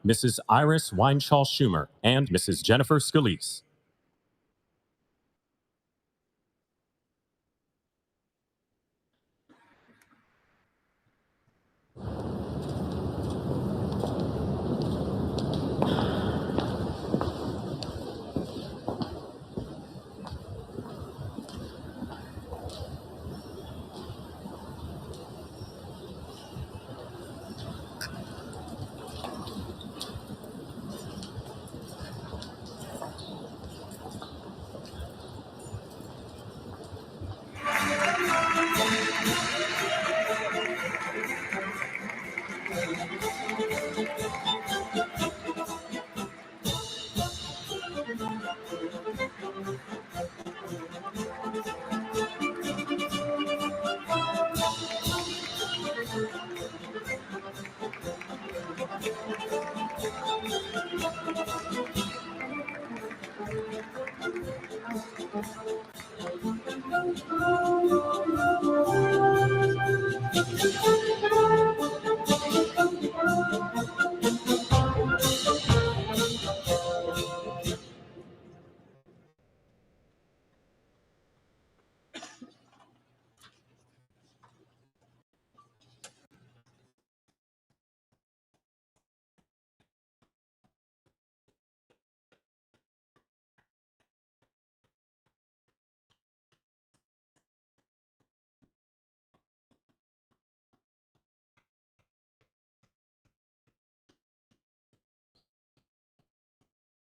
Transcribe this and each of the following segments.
Mrs. Iris Weinschall Schumer, and Mrs. Jennifer Scalise.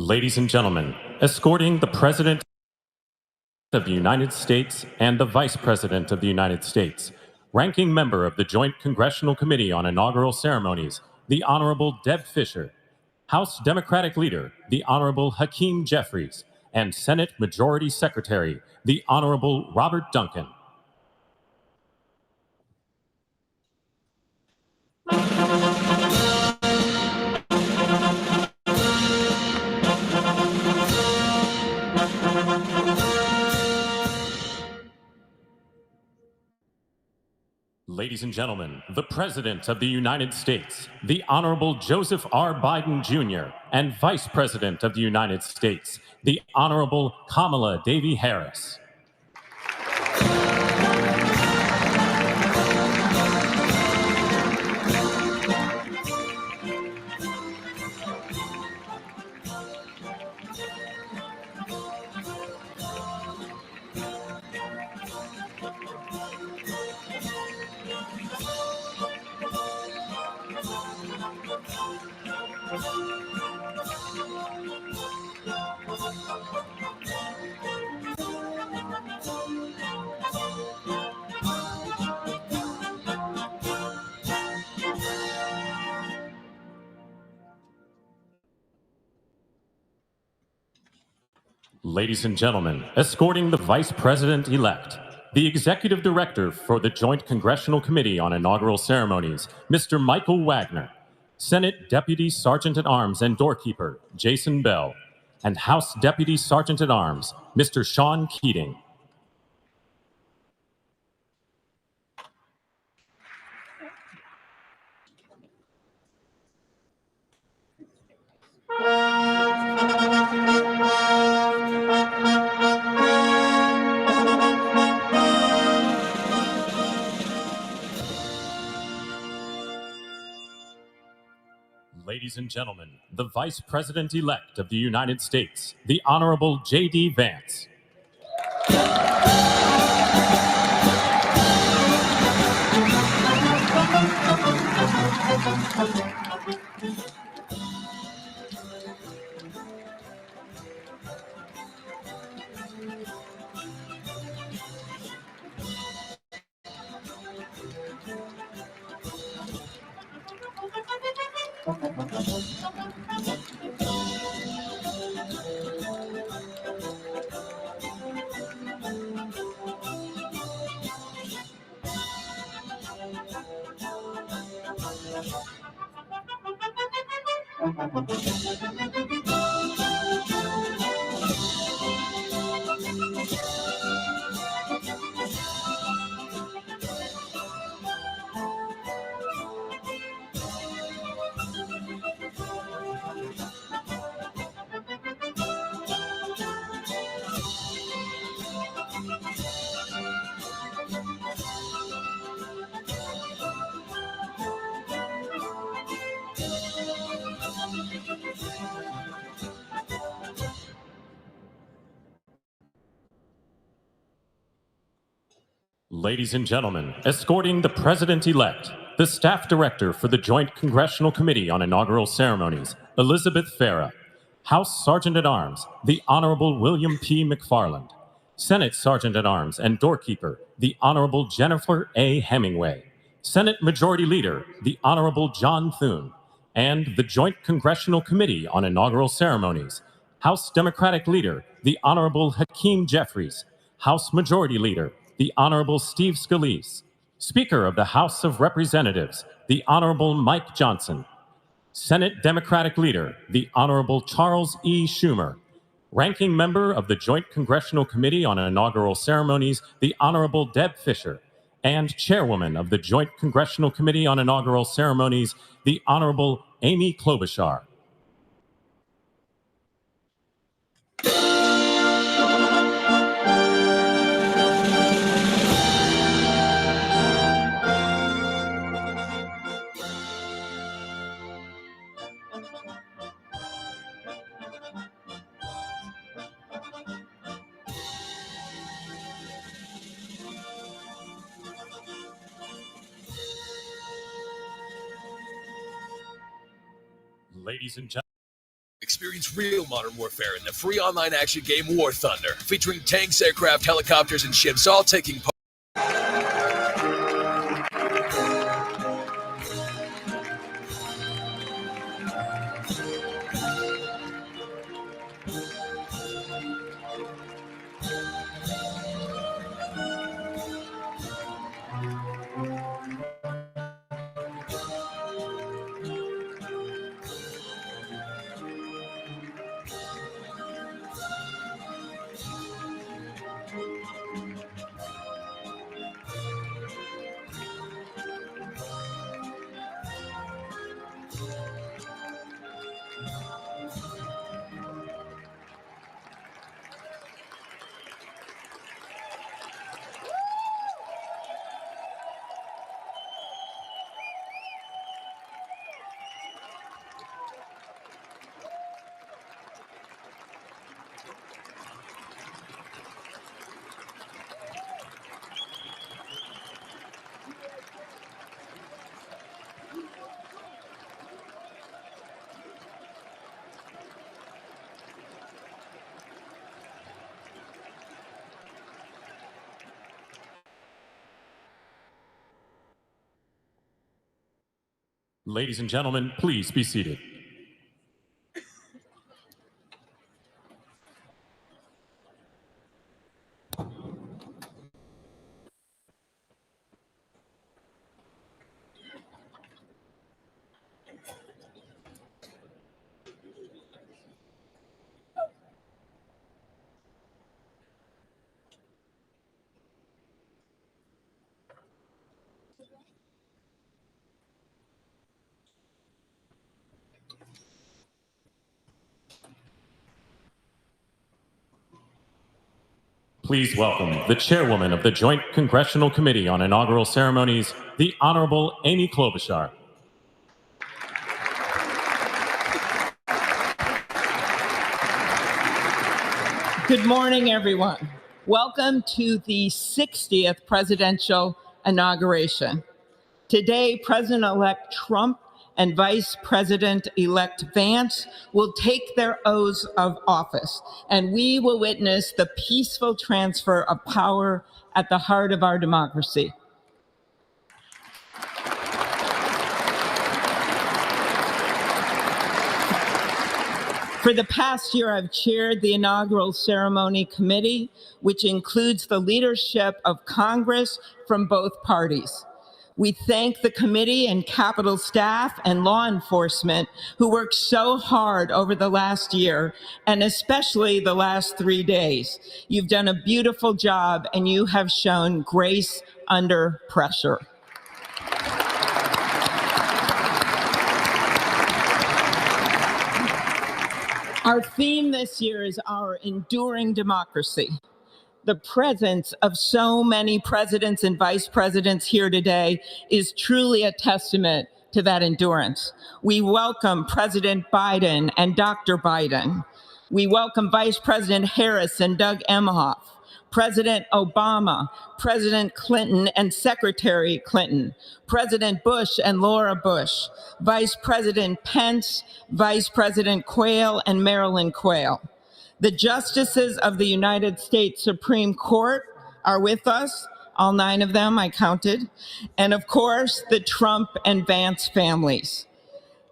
Ladies and gentlemen, escorting the President of the United States and the Vice President of the United States, Ranking Member of the Joint Congressional Committee on Inaugural Ceremonies, the Honorable Deb Fischer, House Democratic Leader, the Honorable Hakeem Jeffries, and Senate Majority Secretary, the Honorable Robert Duncan. Ladies and gentlemen, the President of the United States, the Honorable Joseph R. Biden Jr., and Vice President of the United States, the Honorable Kamala Devi Harris. Ladies and gentlemen, escorting the Vice President-elect, the Executive Director for the Joint Congressional Committee on Inaugural Ceremonies, Mr. Michael Wagner, Senate Deputy Sergeant-at-Arms and Doorkeeper, Jason Bell, and House Deputy Sergeant-at-Arms, Mr. Sean Keating. Ladies and gentlemen, the Vice President-elect of the United States, the Honorable J.D. Vance. Ladies and gentlemen, escorting the President-elect, the Staff Director for the Joint Congressional Committee on Inaugural Ceremonies, Elizabeth Farah, House Sergeant-at-Arms, the Honorable William P. McFarland, Senate Sergeant-at-Arms and Doorkeeper, the Honorable Jennifer A. Hemingway, Senate Majority Leader, the Honorable John Thune, and the Joint Congressional Committee on Inaugural Ceremonies, House Democratic Leader, the Honorable Hakeem Jeffries, House Majority Leader, the Honorable Steve Scalise, Speaker of the House of Representatives, the Honorable Mike Johnson, Senate Democratic Leader, the Honorable Charles E. Schumer, Ranking Member of the Joint Congressional Committee on Inaugural Ceremonies, the Honorable Deb Fischer, and Chairwoman of the Joint Congressional Committee on Inaugural Ceremonies, the Honorable Amy Klobuchar. Ladies and gentlemen, experience real modern warfare in the free online action game War Thunder, featuring tanks, aircraft, helicopters, and ships all taking part. Ladies and gentlemen, please be seated. Please welcome the Chairwoman of the Joint Congressional Committee on Inaugural Ceremonies, the Honorable Amy Klobuchar. Good morning, everyone. Welcome to the 60th presidential inauguration. Today, President-elect Trump and Vice President-elect Vance will take their oaths of office, and we will witness the peaceful transfer of power at the heart of our democracy. For the past year, I've chaired the inaugural ceremony committee, which includes the leadership of Congress from both parties. We thank the committee and Capitol staff and law enforcement who worked so hard over the last year, and especially the last 3 days. You've done a beautiful job, and you have shown grace under pressure. Our theme this year is our enduring democracy. The presence of so many presidents and vice presidents here today is truly a testament to that endurance. We welcome President Biden and Dr. Biden. We welcome Vice President Harris and Doug Emhoff, President Obama, President Clinton and Secretary Clinton, President Bush and Laura Bush, Vice President Pence, Vice President Quayle and Marilyn Quayle. The justices of the United States Supreme Court are with us, all 9 of them I counted, and of course, the Trump and Vance families.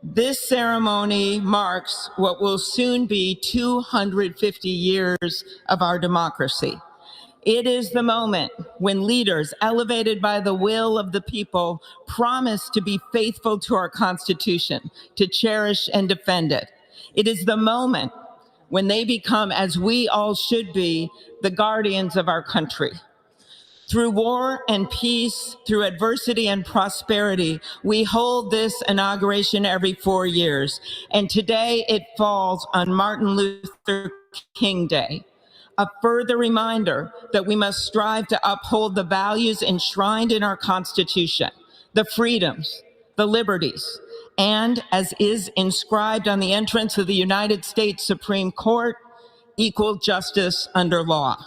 This ceremony marks what will soon be 250 years of our democracy. It is the moment when leaders elevated by the will of the people promise to be faithful to our Constitution, to cherish and defend it. It is the moment when they become, as we all should be, the guardians of our country. Through war and peace, through adversity and prosperity, we hold this inauguration every 4 years. And today it falls on Martin Luther King Day, a further reminder that we must strive to uphold the values enshrined in our Constitution, the freedoms, the liberties, and, as is inscribed on the entrance of the United States Supreme Court, equal justice under law.